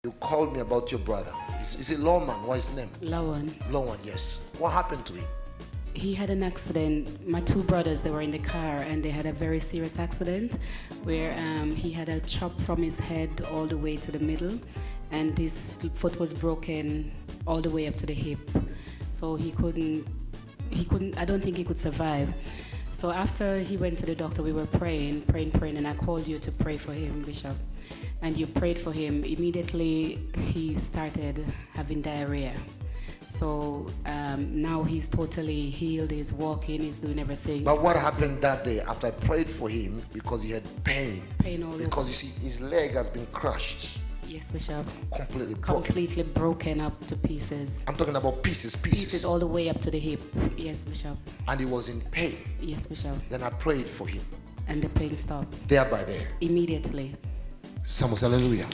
You called me about your brother. Is it Lawman? What's his name? Lawan. Lawan, yes. What happened to him? He had an accident. My two brothers, they were in the car and they had a very serious accident where he had a chop from his head all the way to the middle, and his foot was broken all the way up to the hip. So he couldn't, I don't think he could survive. So after he went to the doctor, we were praying, and I called you to pray for him, Bishop. And you prayed for him. Immediately, he started having diarrhea. So now he's totally healed, he's walking, he's doing everything. But what happened that day after I prayed for him because he had pain? Pain all over. Because you see, his leg has been crushed. Yes, Bishop. Completely broken up to pieces. I'm talking about pieces. Pieces all the way up to the hip. Yes, Bishop. And he was in pain. Yes, Bishop. Then I prayed for him. And the pain stopped. There by there. Immediately. Someone say hallelujah.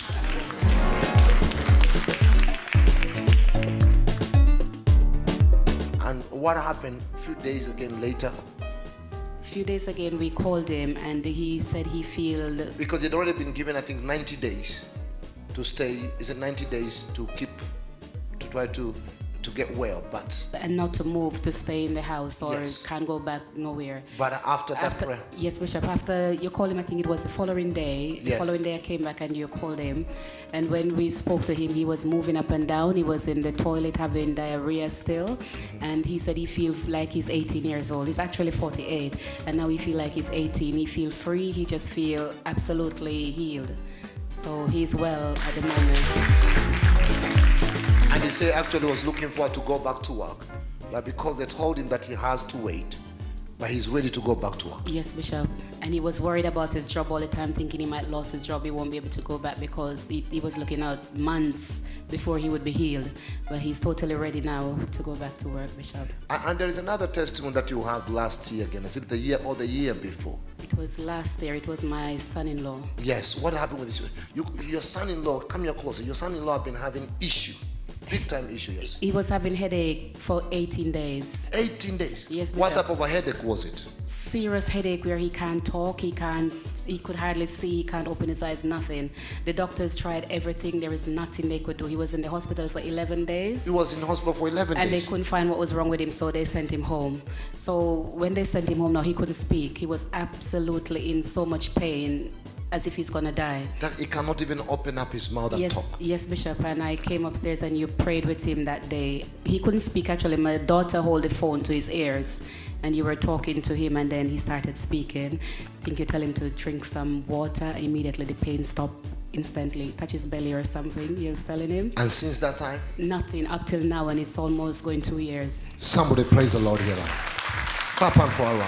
And what happened a few days again later? A few days again, we called him and he said he feel... Because he'd already been given, I think, 90 days to stay. Is it 90 days to try to get well, but... And not to move, to stay in the house or yes. Can't go back nowhere. But after that prayer... Yes, Bishop, after you called him, I think it was the following day. Yes. The following day I came back and you called him. And when we spoke to him, he was moving up and down. He was in the toilet having diarrhea still. Mm-hmm. And he said he feels like he's 18 years old. He's actually 48. And now he feels like he's 18. He feels free. He just feels absolutely healed. So he's well at the moment. And he said actually was looking forward to go back to work. But because they told him that he has to wait, but he's ready to go back to work. Yes, Bishop. And he was worried about his job all the time, thinking he might lose his job, he won't be able to go back because he was looking out months before he would be healed. But he's totally ready now to go back to work, Bishop. And there is another testimony that you have last year again. Is it the year or the year before? It was last year. It was my son-in-law. Yes. What happened with this? Your son-in-law, come here closer. Your son-in-law have been having issue. Big time issue, yes. He was having headache for 18 days. 18 days? Yes, Bishop. What type of a headache was it? Serious headache where he can't talk, he could hardly see, he can't open his eyes, nothing. The doctors tried everything, there is nothing they could do. He was in the hospital for 11 days. He was in the hospital for 11 days? And they couldn't find what was wrong with him, so they sent him home. So when they sent him home now, he couldn't speak. He was absolutely in so much pain, as if he's gonna die. That he cannot even open up his mouth and talk. Yes, Bishop, and I came upstairs and you prayed with him that day. He couldn't speak actually. My daughter held the phone to his ears and you were talking to him and then he started speaking. I think you tell him to drink some water. Immediately the pain stopped instantly. Touch his belly or something, you was telling him. And since that time? Nothing up till now, and it's almost going 2 years. Somebody praise the Lord here. Clap on for a while.